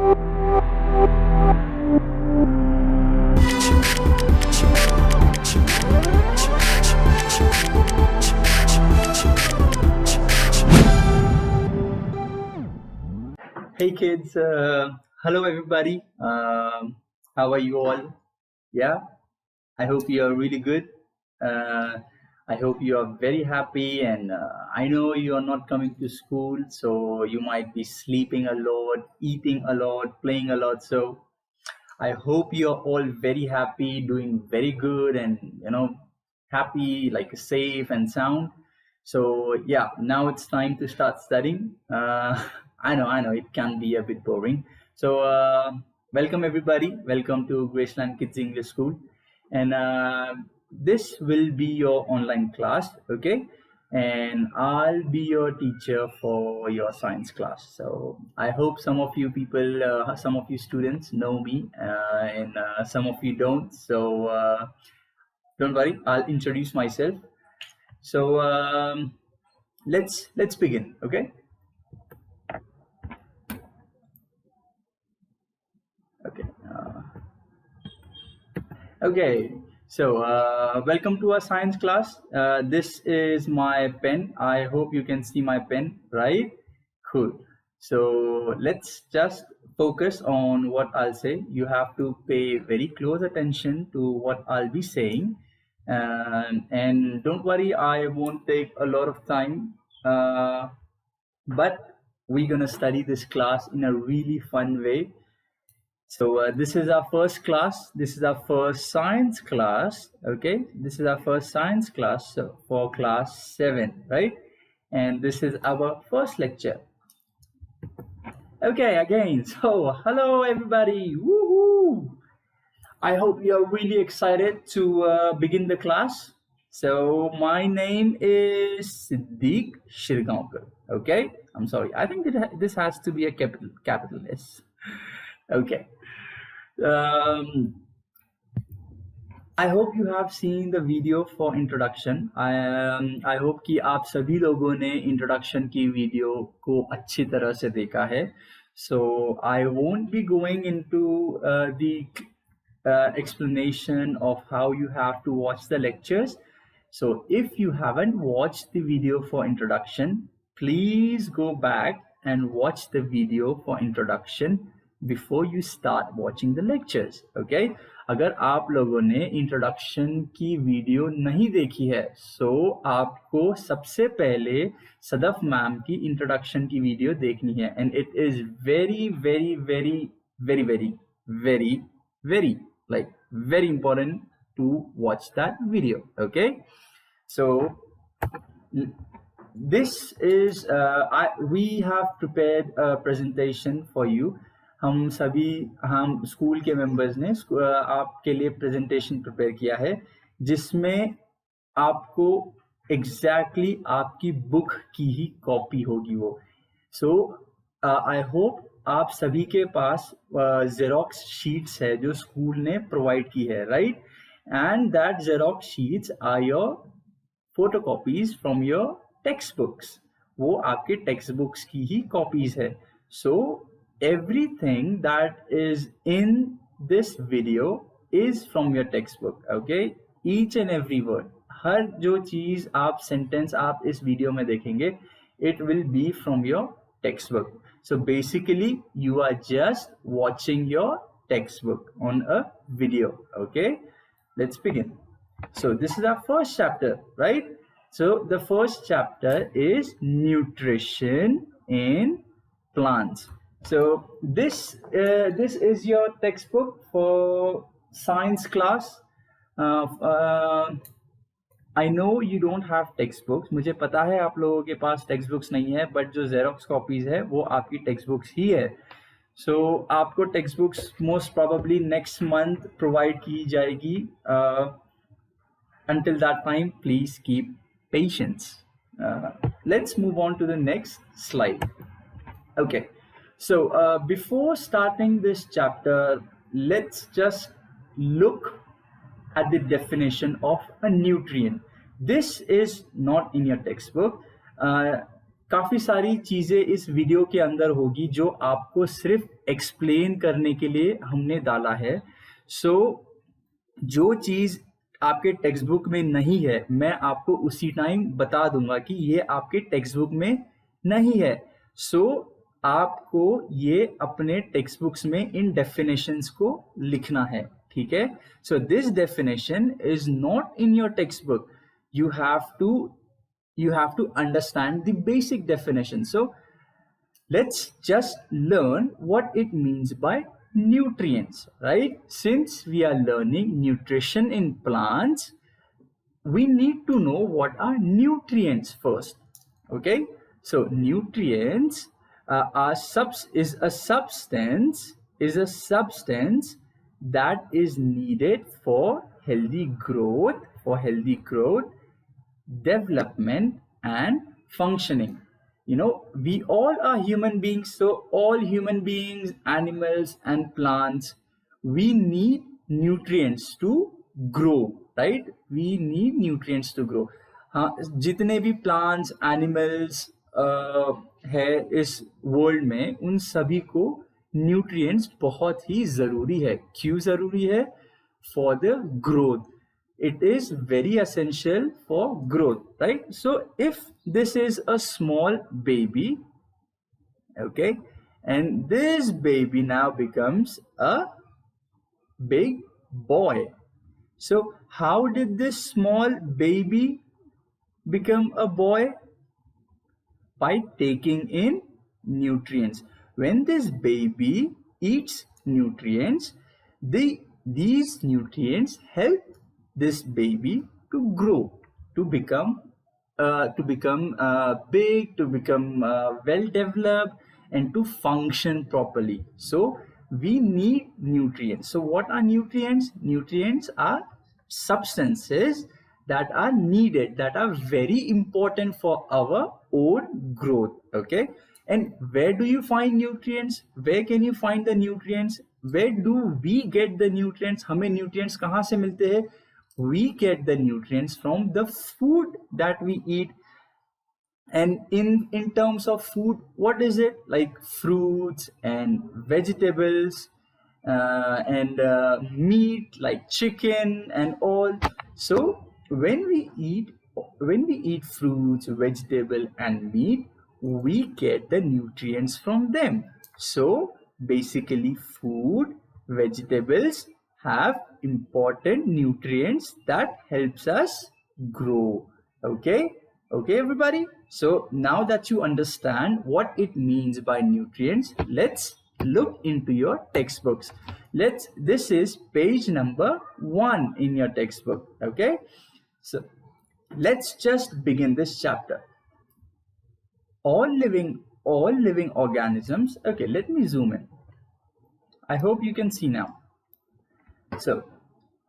Hey kids, hello everybody. How are you all? Yeah, I hope you are really good. Uh, I hope you are very happy, and I know you are not coming to school, so you might be sleeping a lot, eating a lot, playing a lot. So I hope you are all very happy, doing very good, and happy, like safe and sound. So yeah, now it's time to start studying. I know, it can be a bit boring. So welcome everybody. Welcome to Graceland Kids English School, and this will be your online class. Okay, and I'll be your teacher for your science class. So I hope some of you people, some of you students know me, and some of you don't. So don't worry, I'll introduce myself. So let's begin. Okay. Okay. Okay. So welcome to our science class. This is my pen. I hope you can see my pen, right? Cool. So let's just focus on what I'll say. You have to pay very close attention to what I'll be saying. And don't worry, I won't take a lot of time. But we're going to study this class in a really fun way. So this is our first class. This is our first science class. Okay, this is our first science class for class 7, right? And this is our first lecture. Okay, again. So hello everybody. Woohoo! I hope you're really excited to begin the class. So my name is Siddiq Shirgaonkar. Okay, I'm sorry. I think this has to be a capital S. Okay. I hope you have seen the video for introduction. I hope कि आप सभी लोगों ने introduction की video को अच्छी तरह से देखा है. So I won't be going into the explanation of how you have to watch the lectures. So if you haven't watched the video for introduction, please go back and watch the video for introduction before you start watching the lectures. Okay, अगर आप लोगों ने introduction की video नहीं देखी है, सो आपको सबसे पहले सदफ मैम की इंट्रोडक्शन की वीडियो देखनी है. And it is very very very very very very very like very important to watch that video. Okay, so this is we have prepared a presentation for you. हम school के members ने आपके लिए presentation prepare किया है, जिसमें आपको exactly आपकी बुक की ही कॉपी होगी वो. सो आई होप आप सभी के पास जेरोक्स शीट्स है जो स्कूल ने प्रोवाइड की है, right? And that Xerox sheets are your photocopies from your text books. वो आपके टेक्स्ट बुक्स की ही कॉपीज है. सो everything that is in this video is from your textbook. Okay, each and every word, हर जो चीज आप sentence आप इस video में देखेंगे, it will be from your textbook. So basically you are just watching your textbook on a video. Okay, let's begin. So this is our first chapter, right? So the first chapter is nutrition in plants. So this is your textbook for science class. I know you don't have textbooks. मुझे पता है आप लोगों के पास text books नहीं है, but जो xerox copies है वो आपकी टेक्स्ट बुक्स ही है. सो आपको text books most probably next month provide की जाएगी. Until that time, please keep patience. Let's move on to the next slide. Okay. So before starting this chapter, let's just look at the definition of a nutrient. This is not in your textbook. काफी सारी चीजें इस video के अंदर होगी जो आपको सिर्फ एक्सप्लेन करने के लिए हमने डाला है। सो जो चीज आपके टेक्स्ट बुक में नहीं है, मैं आपको उसी टाइम बता दूंगा कि ये आपके टेक्स्ट बुक में नहीं है। सो आपको ये अपने टेक्स्ट बुक्स में इन डेफिनेशंस को लिखना है, ठीक है। So this definition is not in your text book, you have to understand the basic definition. So let's just learn what it means by nutrients, right? Since we are learning nutrition in plants, we need to know what are nutrients first. Okay, so nutrients is a substance that is needed for healthy growth, development and functioning. You know, we all are human beings, so all human beings, animals and plants, we need nutrients to grow, right? We need nutrients to grow. हाँ, जितने भी plants animals है इस world में, उन सभी को nutrients बहुत ही जरूरी है। क्यों जरूरी है? For the growth. It is very essential for growth, right? So if this is a small baby, okay, and this baby now becomes a big boy. So how did this small baby become a boy? By taking in nutrients. When this baby eats nutrients, these nutrients help this baby to grow, to become big, to become well developed, and to function properly. So we need nutrients. So what are nutrients? Nutrients are substances that are needed, that are very important for our own growth. Okay, and where do you find nutrients? Where can you find the nutrients? Where do we get the nutrients? हमें nutrients कहाँ से मिलते हैं? We get the nutrients from the food that we eat. And in terms of food, what is it? Like fruits and vegetables and meat like chicken and all. So when we eat fruits, vegetable and meat, we get the nutrients from them. So basically food, vegetables have important nutrients that helps us grow. Okay everybody, so now that you understand what it means by nutrients, let's look into your textbooks. This is page number 1 in your textbook. Okay, so let's just begin this chapter. All living organisms. Okay, let me zoom in. I hope you can see now. So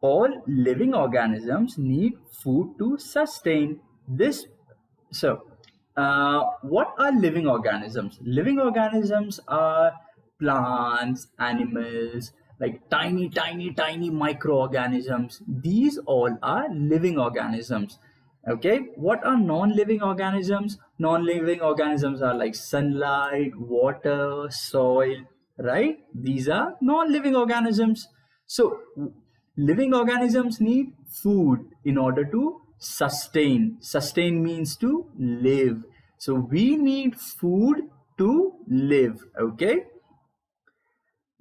all living organisms need food to sustain this. So what are living organisms? Living organisms are plants, animals, like tiny microorganisms. These all are living organisms. Okay, what are non-living organisms? Non-living organisms are like sunlight, water, soil, right? These are non-living organisms. So living organisms need food in order to sustain. Sustain means to live. So we need food to live. Okay,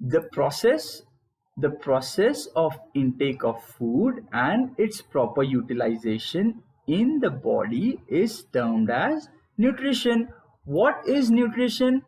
the process of intake of food and its proper utilization in the body is termed as nutrition. What is nutrition?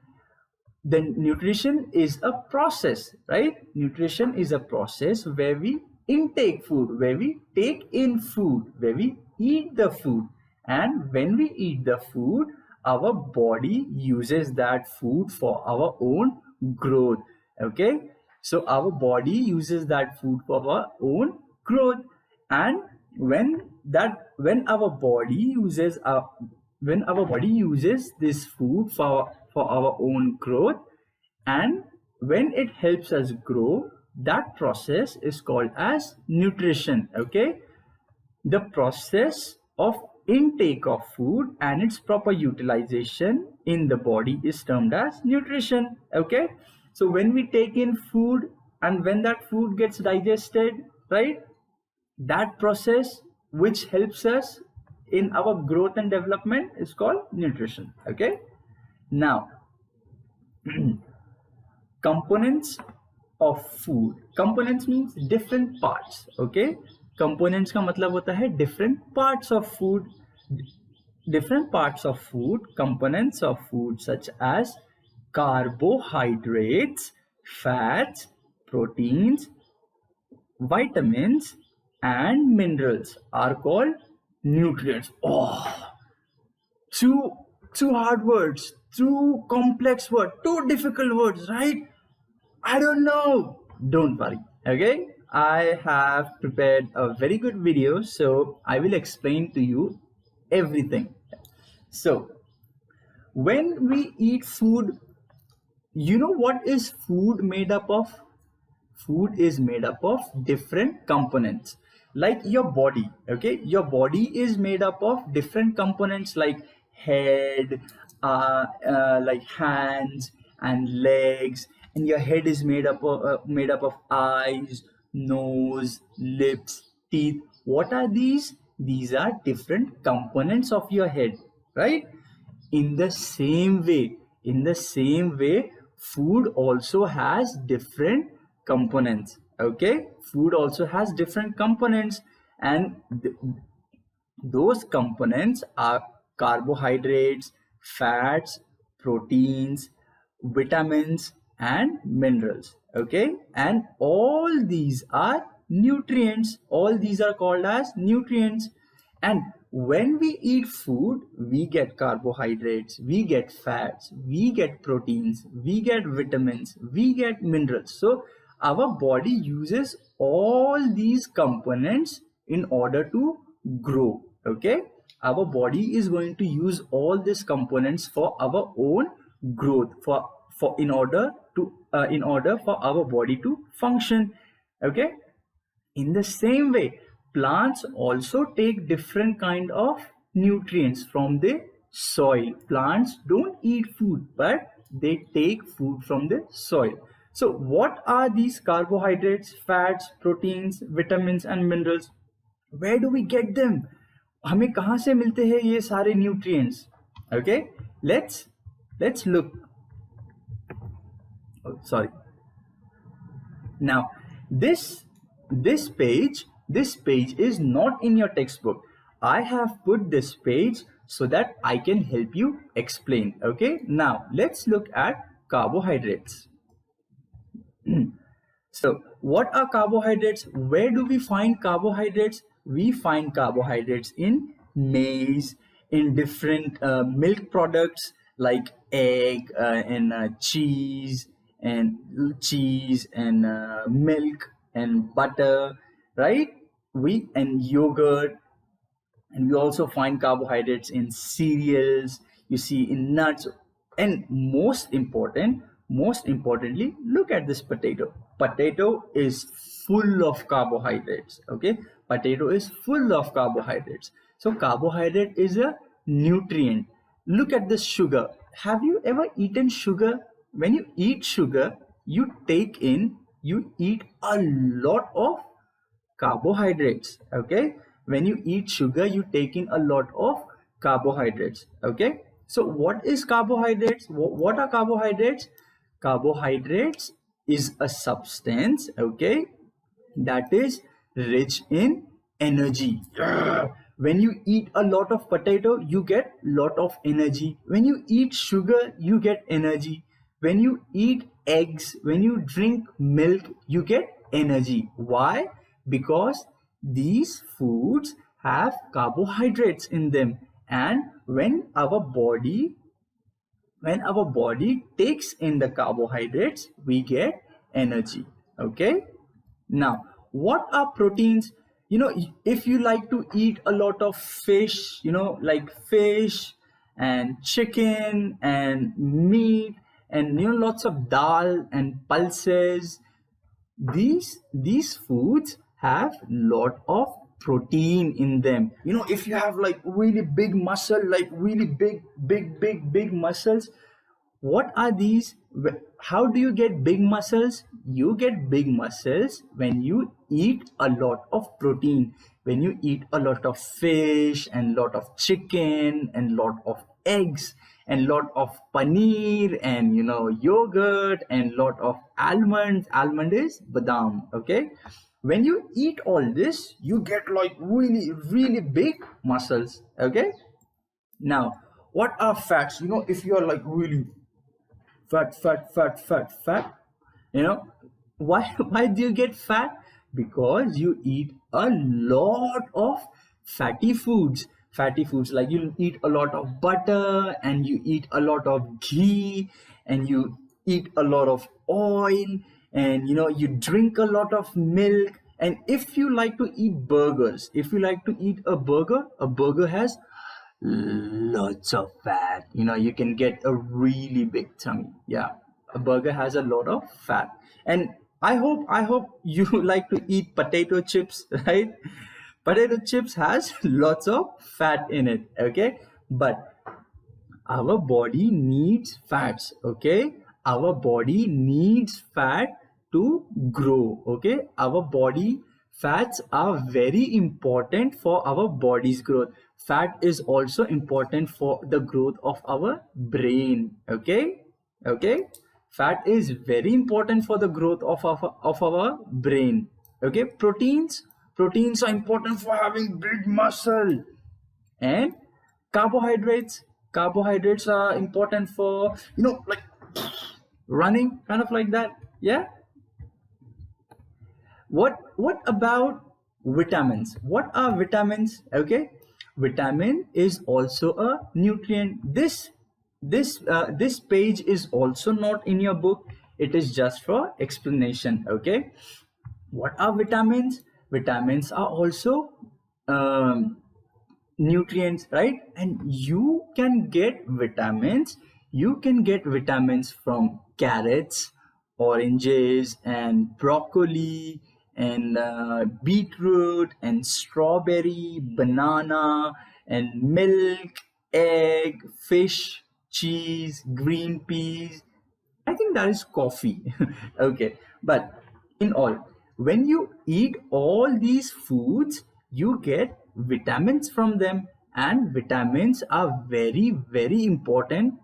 The nutrition is a process, right? Nutrition is a process where we intake food, where we take in food, where we eat the food, and when we eat the food, our body uses that food for our own growth. Okay, so our body uses that food for our own growth, and when our body uses this food for our own growth, and when it helps us grow, that process is called as nutrition. Okay, the process of intake of food and its proper utilization in the body is termed as nutrition. Okay, so when we take in food and when that food gets digested, right, that process which helps us in our growth and development is called nutrition. Okay, now components of food. Components means different parts. Okay, components का मतलब होता है different parts of food. Different parts of food, components of food such as carbohydrates, fats, proteins, vitamins and minerals are called nutrients. Oh, two hard words, two complex words, two difficult words, right? I don't know. Don't worry. Okay, I have prepared a very good video, so I will explain to you everything. So when we eat food, you know what is food made up of? Food is made up of different components, like your body. Okay, your body is made up of different components like head, like hands and legs, and your head is made up of eyes, nose, lips, teeth. What are these? These are different components of your head, right? In the same way, food also has different components. Okay, food also has different components, and those components are carbohydrates, fats, proteins, vitamins and minerals. Okay, and all these are nutrients. All these are called as nutrients. And when we eat food, we get carbohydrates, we get fats, we get proteins, we get vitamins, we get minerals. So our body uses all these components in order to grow. Okay, our body is going to use all these components for our own growth, for in order for our body to function. Okay, in the same way, plants also take different kind of nutrients from the soil. Plants don't eat food, but they take food from the soil. So what are these carbohydrates, fats, proteins, vitamins and minerals? Where do we get them? हमें कहाँ से मिलते हैं ये सारे nutrients? Okay, let's look. Oh, sorry. Now this page is not in your textbook. I have put this page so that I can help you explain. Okay, now let's look at carbohydrates. So what are carbohydrates? Where do we find carbohydrates? We find carbohydrates in maize, in different milk products like egg and cheese and milk and butter, right? And yogurt. And we also find carbohydrates in cereals, you see, in nuts. And most importantly, look at this potato. Potato is full of carbohydrates. Okay, potato is full of carbohydrates. So carbohydrate is a nutrient. Look at this sugar. Have you ever eaten sugar? When you eat sugar, you eat a lot of carbohydrates. Okay, when you eat sugar, you take in a lot of carbohydrates. Okay, so what is carbohydrates? What are carbohydrates? Carbohydrates is a substance, okay, that is rich in energy. When you eat a lot of potato, you get lot of energy. When you eat sugar, you get energy. When you eat eggs, when you drink milk, you get energy. Why? Because these foods have carbohydrates in them, and when our body takes in the carbohydrates, we get energy. Okay, now what are proteins? If you like to eat a lot of fish, like fish and chicken and meat and lots of dal and pulses, these foods have lot of protein in them. You know, if you have like really big muscle, like really big muscles, what are these? How do you get big muscles? You get big muscles when you eat a lot of protein, when you eat a lot of fish and lot of chicken and lot of eggs and lot of paneer and yogurt and lot of almonds. Almond is badam. Okay, when you eat all this, you get like really big muscles. Okay, now what are fats? If you are like really fat, you know why why do you get fat? Because you eat a lot of fatty foods, like you eat a lot of butter and you eat a lot of ghee and you eat a lot of oil, and you drink a lot of milk. And if you like to eat burgers, if you like to eat a burger has lots of fat. You can get a really big tummy. Yeah, a burger has a lot of fat. And I hope you like to eat potato chips, right? Potato chips has lots of fat in it. Okay, but our body needs fats. Okay, our body needs fat to grow. Okay, our body fats are very important for our body's growth. Fat is also important for the growth of our brain. Okay, fat is very important for the growth of our brain. Okay, proteins are important for having big muscle. And carbohydrates are important for like running, kind of like that. Yeah. What about vitamins? What are vitamins? Okay, vitamin is also a nutrient. This page is also not in your book. It is just for explanation. Okay, what are vitamins? Vitamins are also nutrients, right? And you can get vitamins from carrots, oranges and broccoli and beetroot and strawberry, banana and milk, egg, fish, cheese, green peas. I think that is coffee. Okay, but in all, when you eat all these foods, you get vitamins from them, and vitamins are very important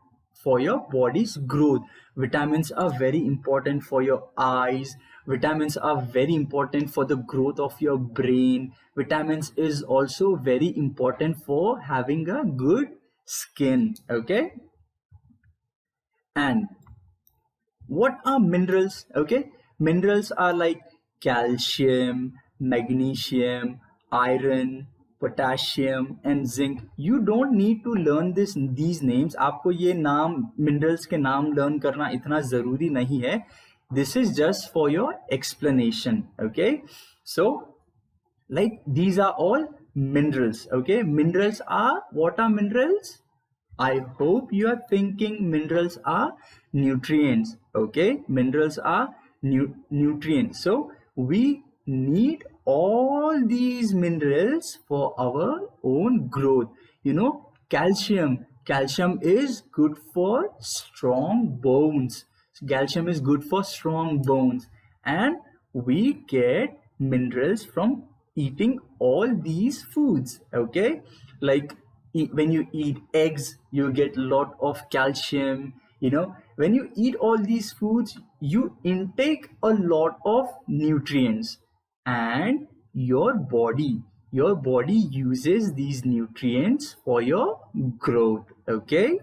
for your body's growth. Vitamins are very important for your eyes. Vitamins are very important for the growth of your brain. Vitamins is also very important for having a good skin. Okay, and what are minerals? Okay, minerals are like calcium, magnesium, iron, potassium and zinc. You don't need to learn these names. आपको ये नाम minerals के नाम learn करना इतना जरूरी नहीं है. This is just for your explanation. Okay, so like these are all minerals. Okay, minerals are, what are minerals? I hope you are thinking minerals are nutrients. Okay, minerals are nutrients. So we need all these minerals for our own growth. Calcium is good for strong bones. Calcium is good for strong bones, and we get minerals from eating all these foods. Okay, like when you eat eggs, you get a lot of calcium. When you eat all these foods, you intake a lot of nutrients, and your body uses these nutrients for your growth. Okay,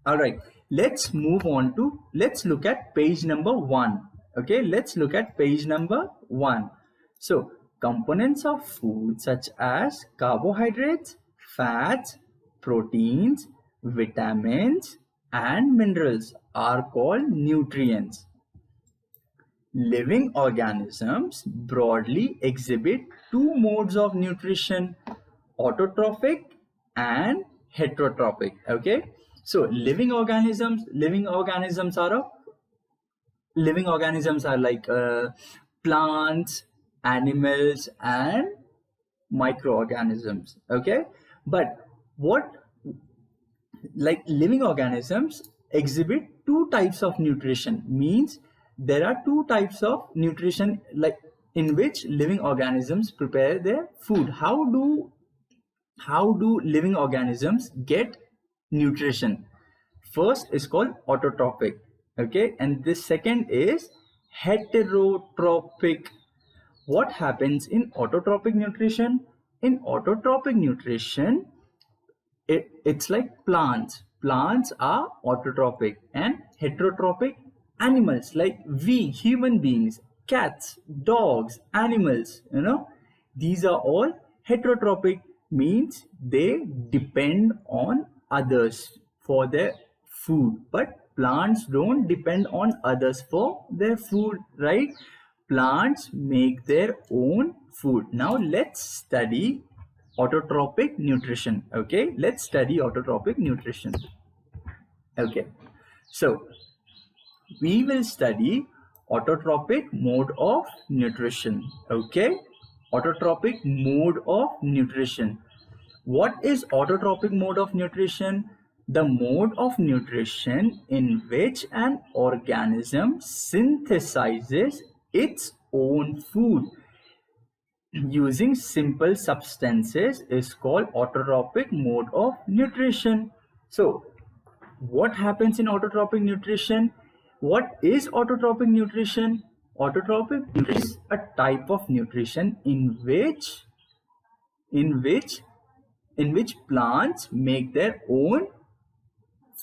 all right, let's look at page number 1. Okay, let's look at page number 1. So components of food such as carbohydrates, fats, proteins, vitamins and minerals are called nutrients. Living organisms broadly exhibit two modes of nutrition: autotrophic and heterotrophic. Okay, so living organisms are like plants, animals and microorganisms. Okay, but what, like living organisms exhibit two types of nutrition, means there are two types of nutrition, like in which living organisms prepare their food. How do living organisms get nutrition? First is called autotropic, okay, and the second is heterotropic. What happens in autotropic nutrition? In autotropic nutrition, it's like plants are autotropic, and heterotropic, animals like we human beings, cats, dogs, animals, these are all heterotropic, means they depend on others for their food, but plants don't depend on others for their food, right? Plants make their own food. Now let's study autotropic nutrition. Okay, let's study autotropic nutrition. Okay, so we will study autotropic mode of nutrition. Okay, autotropic mode of nutrition. What is autotropic mode of nutrition? The mode of nutrition in which an organism synthesizes its own food using simple substances is called autotropic mode of nutrition. So what happens in autotropic nutrition? What is autotropic nutrition? Autotropic is a type of nutrition in which plants make their own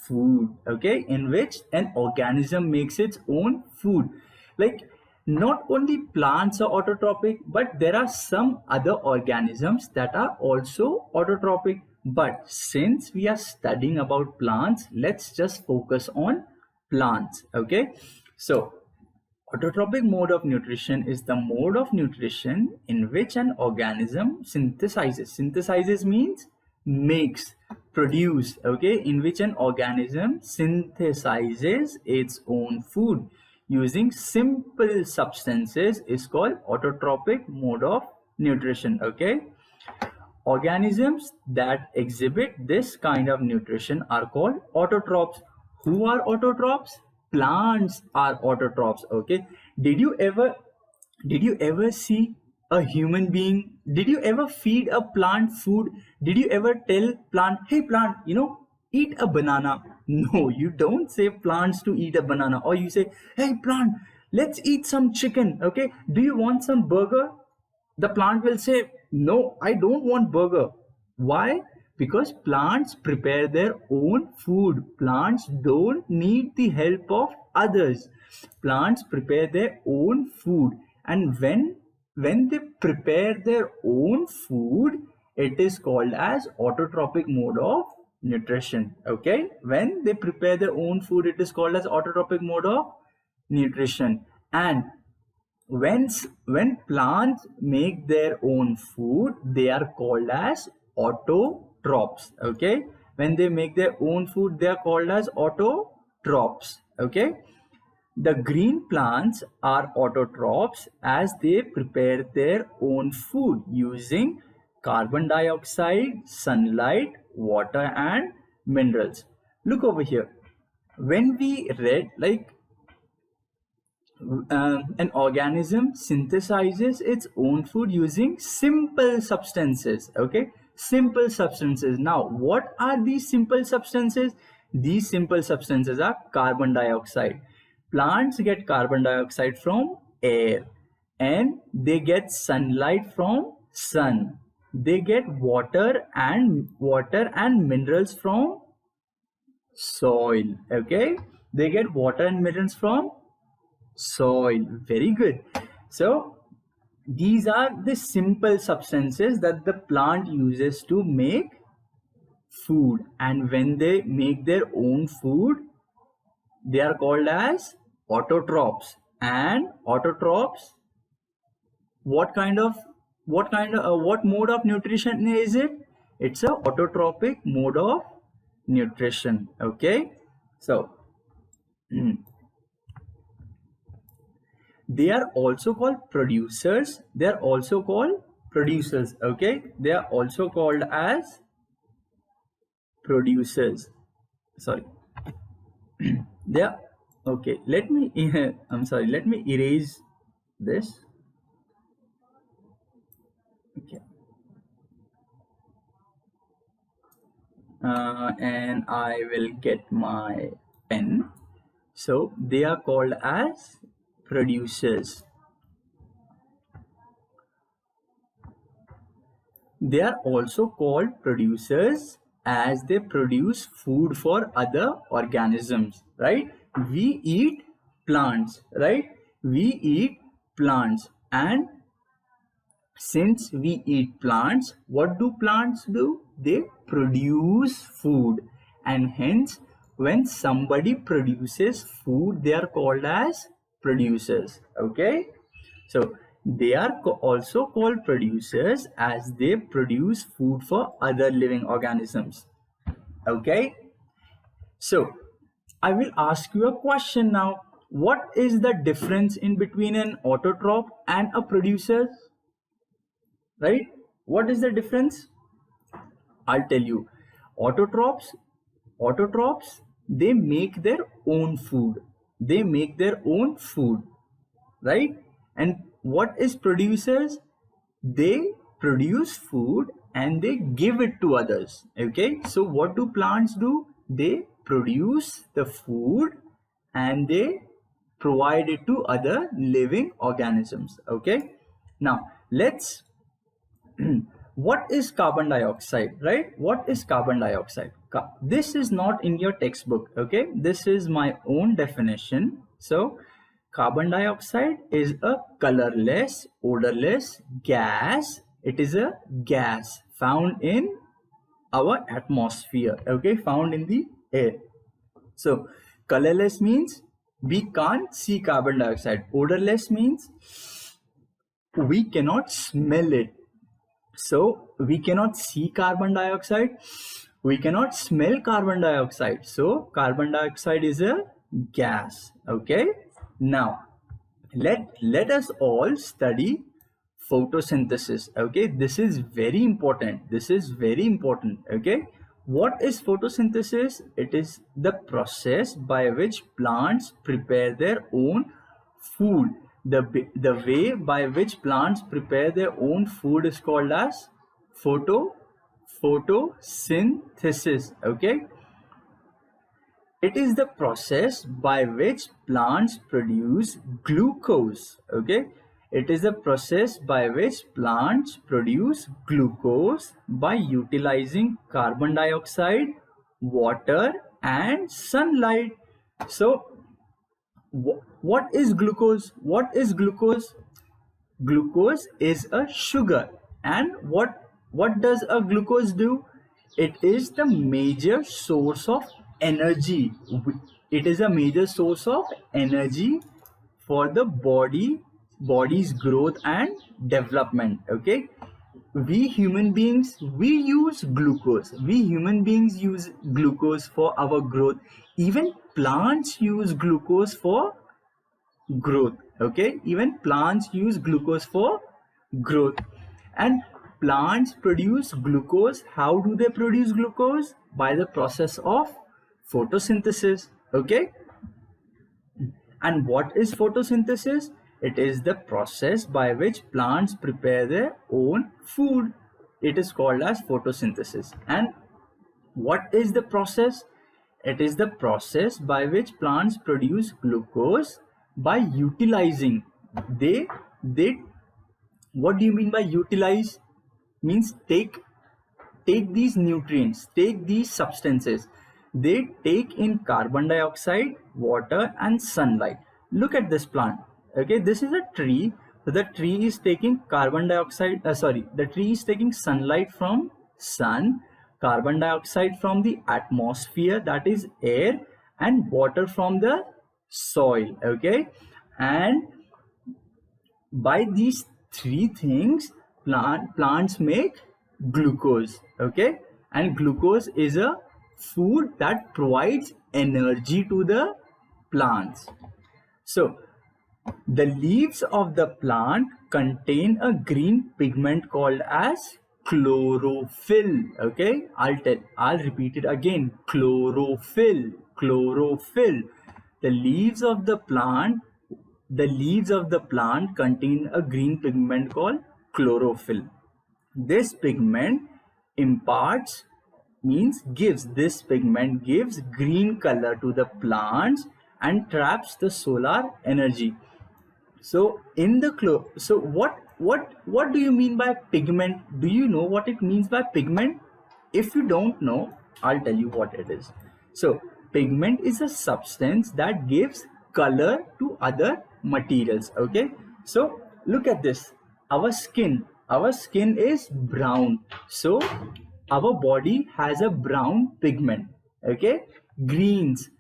food, okay, in which an organism makes its own food. Like, not only plants are autotropic, but there are some other organisms that are also autotropic. But since we are studying about plants, let's just focus on plants. Okay, so autotropic mode of nutrition is the mode of nutrition in which an organism synthesizes means makes, produce, okay, in which an organism synthesizes its own food using simple substances is called autotropic mode of nutrition. Okay, organisms that exhibit this kind of nutrition are called autotrophs. Who are autotrophs? Plants are autotrophs. Okay, did you ever see a human being? Did you ever feed a plant food? Did you ever tell plant, hey plant, eat a banana? No, you don't say plants to eat a banana, or you say, hey plant, let's eat some chicken. Okay, do you want some burger? The plant will say, no, I don't want burger. Why? Because plants prepare their own food. Plants don't need the help of others. Plants prepare their own food, and when they prepare their own food, it is called as autotropic mode of nutrition. Okay, when they prepare their own food, it is called as autotropic mode of nutrition. And when plants make their own food, they are called as autotrophs. Okay, when they make their own food, they are called as autotrophs. Okay, the green plants are autotrophs as they prepare their own food using carbon dioxide, sunlight, water, and minerals. Look over here. When we read, like, an organism synthesizes its own food using simple substances. Okay, simple substances. Now, what are these simple substances? These simple substances are carbon dioxide. Plants get carbon dioxide from air, and they get sunlight from sun. They get water and minerals from soil. Okay, they get water and minerals from soil. Very good. So these are the simple substances that the plant uses to make food, and when they make their own food, they are called as autotrophs. And autotrophs, what mode of nutrition is it? It's a autotropic mode of nutrition. Okay, so They are also called producers. They are also called producers. Okay, they are also called as producers. Sorry, they are okay. Let me I'm sorry. Let me erase this. Okay, and I will get my pen. So they are called as producers. They are also called producers as they produce food for other organisms, right? We eat plants, right? We eat plants, and since we eat plants, what do plants do? They produce food, and hence when somebody produces food, they are called as producers. Okay, so they are also called producers as they produce food for other living organisms. Okay, so I will ask you a question now. What is the difference in between an autotroph and a producer? Right? What is the difference? I'll tell you. Autotrophs, autotrophs, they make their own food. They make their own food, right? And what is producers? They produce food and they give it to others. Okay, so what do plants do? They produce the food and they provide it to other living organisms. Okay, now let's what is carbon dioxide, right? What is carbon dioxide? This is not in your textbook. Okay, this is my own definition. So carbon dioxide is a colorless, odorless gas. It is a gas found in our atmosphere. Okay, found in the air. So colorless means we can't see carbon dioxide. Odorless means we cannot smell it. So we cannot see carbon dioxide, we cannot smell carbon dioxide. So carbon dioxide is a gas. Okay, now let us all study photosynthesis. Okay, this is very important. This is very important. Okay, what is photosynthesis? It is the process by which plants prepare their own food. The way by which plants prepare their own food is called as photosynthesis. Okay, it is the process by which plants produce glucose. Okay, it is the process by which plants produce glucose by utilizing carbon dioxide, water and sunlight. So what is glucose? What is glucose? Glucose is a sugar. And what does a glucose do? It is the major source of energy. It is a major source of energy for the body's growth and development. Okay, we human beings, we use glucose. We human beings use glucose for our growth. Even plants use glucose for growth. Okay, even plants use glucose for growth. And plants produce glucose. How do they produce glucose? By the process of photosynthesis. Okay, and what is photosynthesis? It is the process by which plants prepare their own food. It is called as photosynthesis. And what is the process? It is the process by which plants produce glucose by utilizing. They what do you mean by utilize? Means take these nutrients, take these substances. They take in carbon dioxide, water and sunlight. Look at this plant. Okay, this is a tree. So the tree is taking carbon dioxide, the tree is taking sunlight from sun, carbon dioxide from the atmosphere, that is air, and water from the soil. Okay, and by these three things plants make glucose. Okay, and glucose is a food that provides energy to the plants. So The leaves of the plant contain a green pigment called as chlorophyll. Okay, I'll repeat it again. Chlorophyll. Chlorophyll. The leaves of the plant contain a green pigment called chlorophyll. This pigment imparts means gives this pigment gives green color to the plants and traps the solar energy. So in the so what do you mean by pigment? Do you know what it means by pigment? If you don't know, I'll tell you what it is. So pigment is a substance that gives color to other materials. Okay, so look at this. Our skin is brown, so our body has a brown pigment. Okay, trees,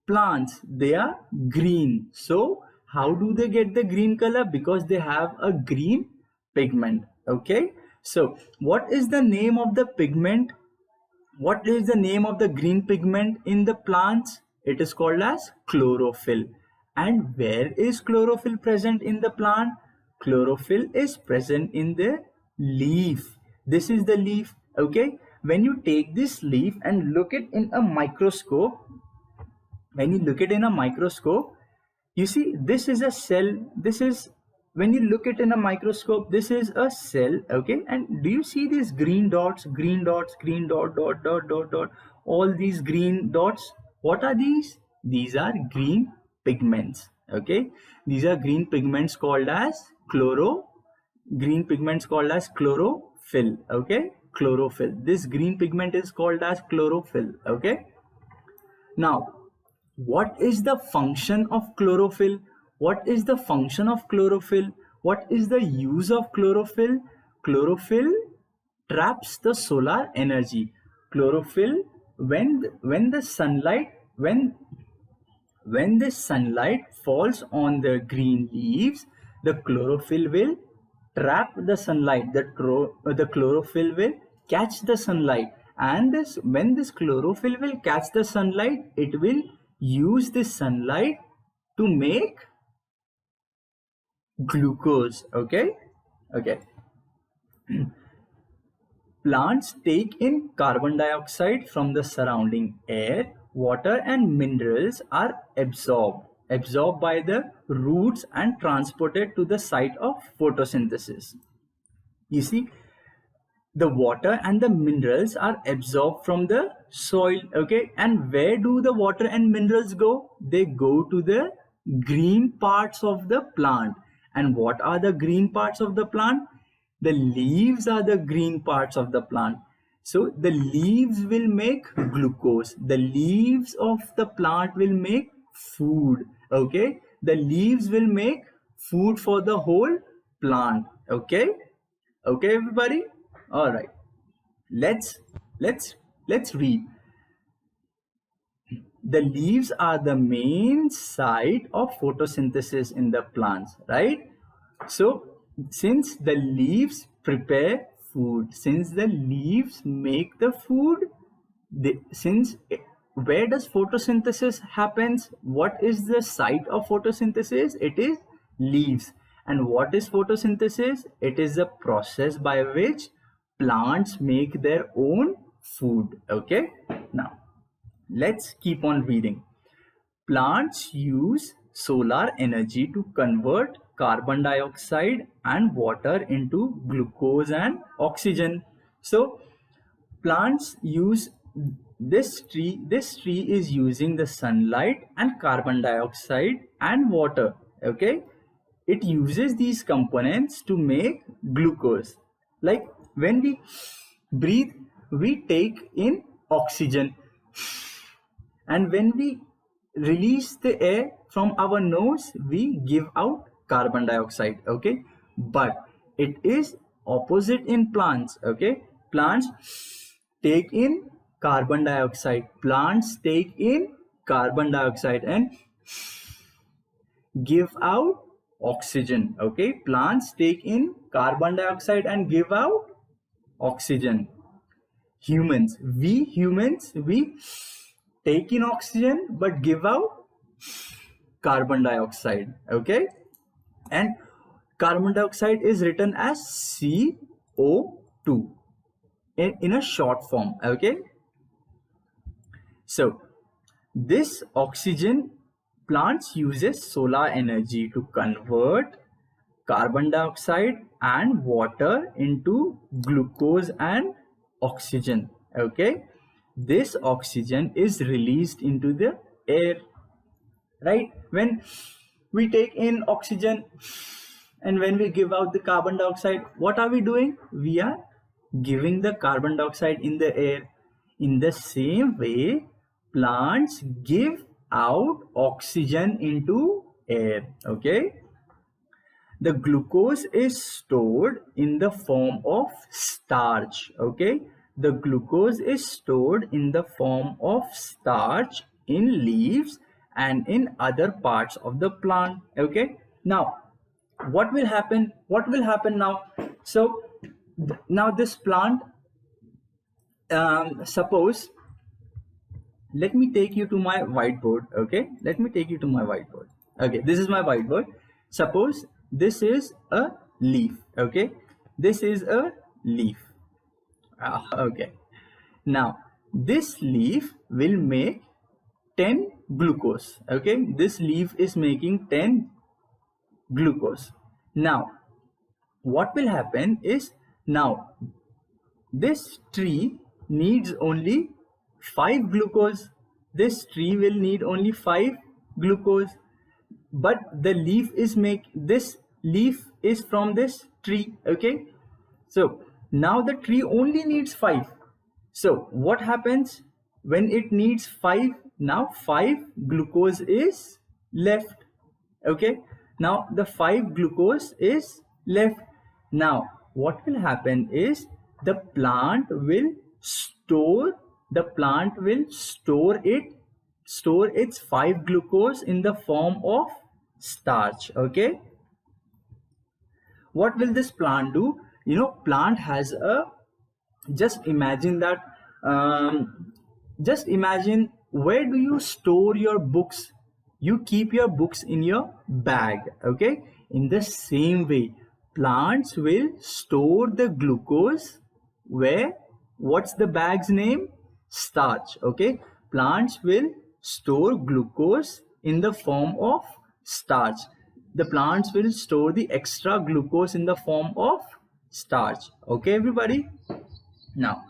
plants, they are green. So how do they get the green color? Because they have a green pigment. Okay, so what is the name of the pigment? What is the name of the green pigment in the plants? It is called as chlorophyll. And where is chlorophyll present in the plant? Chlorophyll is present in the leaf. This is the leaf. Okay, when you take this leaf and look it in a microscope, you see this is a cell. This is, when you look it in a microscope, this is a cell. Okay, and do you see these green dots, green dot dot dot dot dot, all these green dots? What are these? These are green pigments. Okay, these are green pigments called as chlorophyll. Okay, chlorophyll. This green pigment is called as chlorophyll. Okay, now what is the function of chlorophyll? What is the function of chlorophyll? What is the use of chlorophyll? Chlorophyll traps the solar energy. Chlorophyll, when the sunlight falls on the green leaves, the chlorophyll will trap the sunlight. The chlorophyll will catch the sunlight, and when this chlorophyll will catch the sunlight, it will use this sunlight to make glucose. Okay. Plants take in carbon dioxide from the surrounding air. Water and minerals are absorbed by the roots and transported to the site of photosynthesis. You see, the water and the minerals are absorbed from the soil. Okay, and where do the water and minerals go? They go to the green parts of the plant. And what are the green parts of the plant? The leaves are the green parts of the plant. So the leaves will make glucose. The leaves of the plant will make food. Okay, the leaves will make food for the whole plant. Okay, everybody. All right, let's read. The leaves are the main site of photosynthesis in the plants, right? So since the leaves prepare food, since the leaves make the food, where does photosynthesis happens? What is the site of photosynthesis? It is leaves. And what is photosynthesis? It is a process by which plants make their own food. Okay, now let's keep on reading. Plants use solar energy to convert carbon dioxide and water into glucose and oxygen. So plants use this tree is using the sunlight and carbon dioxide and water. Okay, it uses these components to make glucose. Like when we breathe, we take in oxygen, and when we release the air from our nose, we give out carbon dioxide. Okay, but it is opposite in plants. Okay, plants take in carbon dioxide. Plants take in carbon dioxide and give out oxygen. Okay, plants take in carbon dioxide and give out oxygen. Humans, we take in oxygen but give out carbon dioxide. Okay, and carbon dioxide is written as CO2 in a short form. Okay, so this oxygen, plants uses solar energy to convert carbon dioxide and water into glucose and oxygen. Okay, this oxygen is released into the air, right? When we take in oxygen and when we give out the carbon dioxide, what are we doing? We are giving the carbon dioxide in the air. In the same way, plants give out oxygen into air. Okay, the glucose is stored in the form of starch. Okay, the glucose is stored in the form of starch in leaves and in other parts of the plant. Okay, now what will happen now? So now this plant, suppose, let me take you to my whiteboard. Okay, let me take you to my whiteboard. Okay, this is my whiteboard. Suppose this is a leaf. Okay, this is a leaf. Okay, now this leaf will make 10 glucose. Okay, this leaf is making 10 glucose. Now what will happen is, now this tree needs only 5 glucose. This tree will need only 5 glucose, but the leaf is this leaf is from this tree. Okay, so now the tree only needs 5. So what happens when it needs 5? Now 5 glucose is left. Okay, now the 5 glucose is left. Now what will happen is, the plant will store its 5 glucose in the form of starch. Okay, what will this plant do? Plant has a, just imagine that, just imagine, where do you store your books? You keep your books in your bag. Okay, in the same way, plants will store the glucose where? What's the bag's name? Starch. Okay, plants will store glucose in the form of starch. The plants will store the extra glucose in the form of starch. Okay, everybody. Now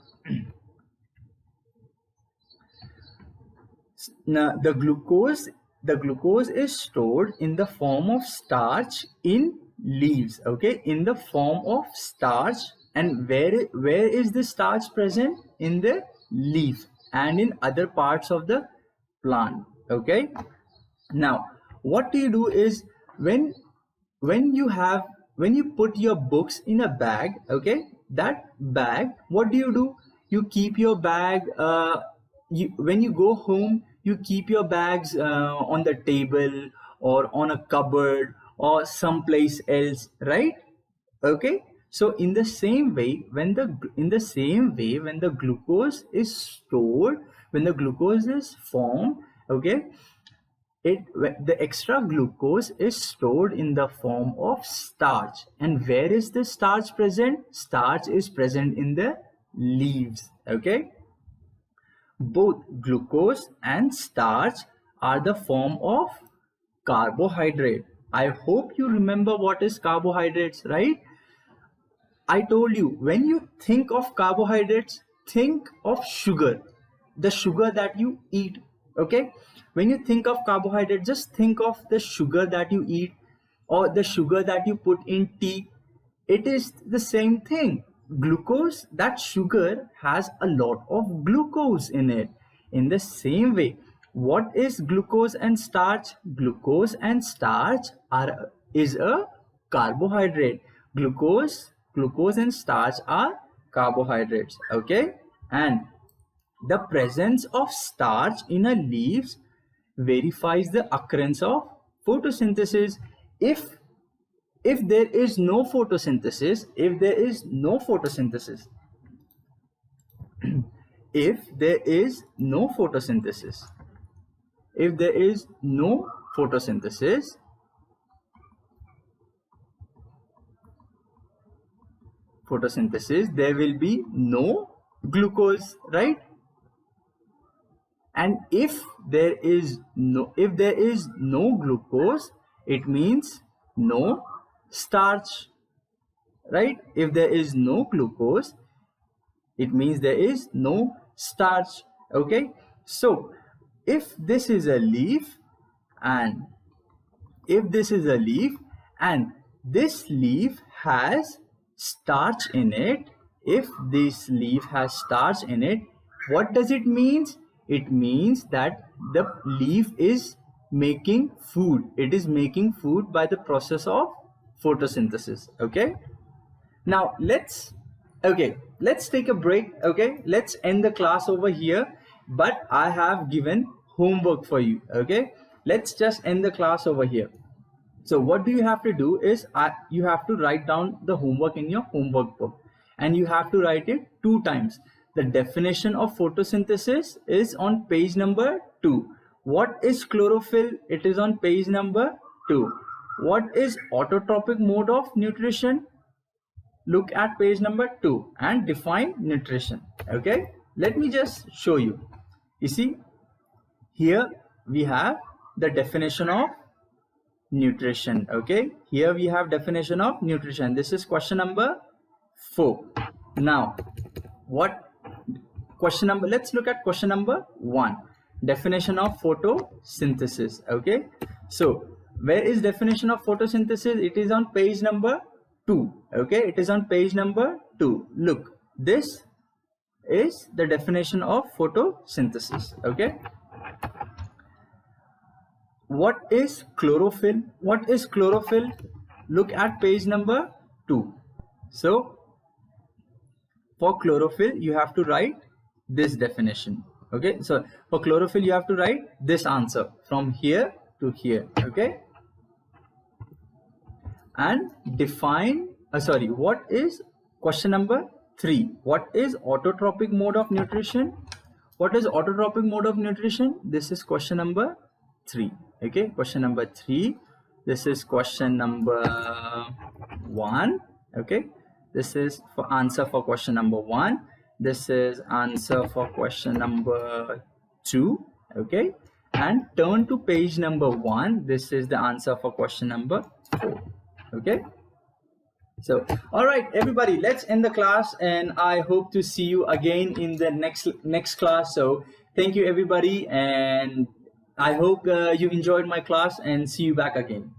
the glucose is stored in the form of starch in leaves. Okay, in the form of starch. And where is the starch present? In the leaf and in other parts of the plant. Okay, now what do you do is, when you put your books in a bag, okay, that bag, what do? You keep your bag, when you go home, you keep your bags on the table or on a cupboard or someplace else, right? Okay, so in the same way, when the glucose is stored, when the glucose is formed, okay, the extra glucose is stored in the form of starch. And where is the starch present? Starch is present in the leaves. Okay, both glucose and starch are the form of carbohydrate. I hope you remember what is carbohydrates, right? I told you, when you think of carbohydrates, think of sugar, the sugar that you eat. Okay, when you think of carbohydrate, just think of the sugar that you eat or the sugar that you put in tea. It is the same thing. Glucose, that sugar has a lot of glucose in it. In the same way, what is glucose and starch? Glucose and starch is a carbohydrate. Glucose and starch are carbohydrates. Okay, and the presence of starch in a leaf verifies the occurrence of photosynthesis. If there is no photosynthesis, if there is no photosynthesis, if there is no photosynthesis, there will be no glucose, right? And if there is no glucose, it means no starch, right? If there is no glucose, it means there is no starch. Okay, so if this is a leaf, and this leaf has starch in it, if this leaf has starch in it, what does it mean? It means that the leaf is making food. It is making food by the process of photosynthesis. Okay, now let's take a break. Okay, let's end the class over here, but I have given homework for you. Okay, let's just end the class over here. So what do you have to do is you have to write down the homework in your homework book, and you have to write it 2 times. The definition of photosynthesis is on page number 2. What is chlorophyll? It is on page number 2. What is autotropic mode of nutrition? Look at page number 2 and define nutrition. Okay, let me just show you. You see, here we have the definition of nutrition. Okay, here we have definition of nutrition. This is question number 4. Now, let's look at question number 1. Definition of photosynthesis. Okay, so where is definition of photosynthesis? It is on page number 2. Okay, it is on page number 2. Look, this is the definition of photosynthesis. Okay, what is chlorophyll? Look at page number 2. So for chlorophyll you have to write this definition. Okay, so for chlorophyll you have to write this answer from here to here. Okay, and define what is question number 3? What is autotropic mode of nutrition? This is question number 3. Okay, question number 3. This is question number 1. Okay, this is for answer for question number 1. This is answer for question number 2. Okay, and turn to page number 1. This is the answer for question number 4. Okay, so all right everybody, let's end the class, and I hope to see you again in the next class. So thank you everybody, and I hope you enjoyed my class, and see you back again.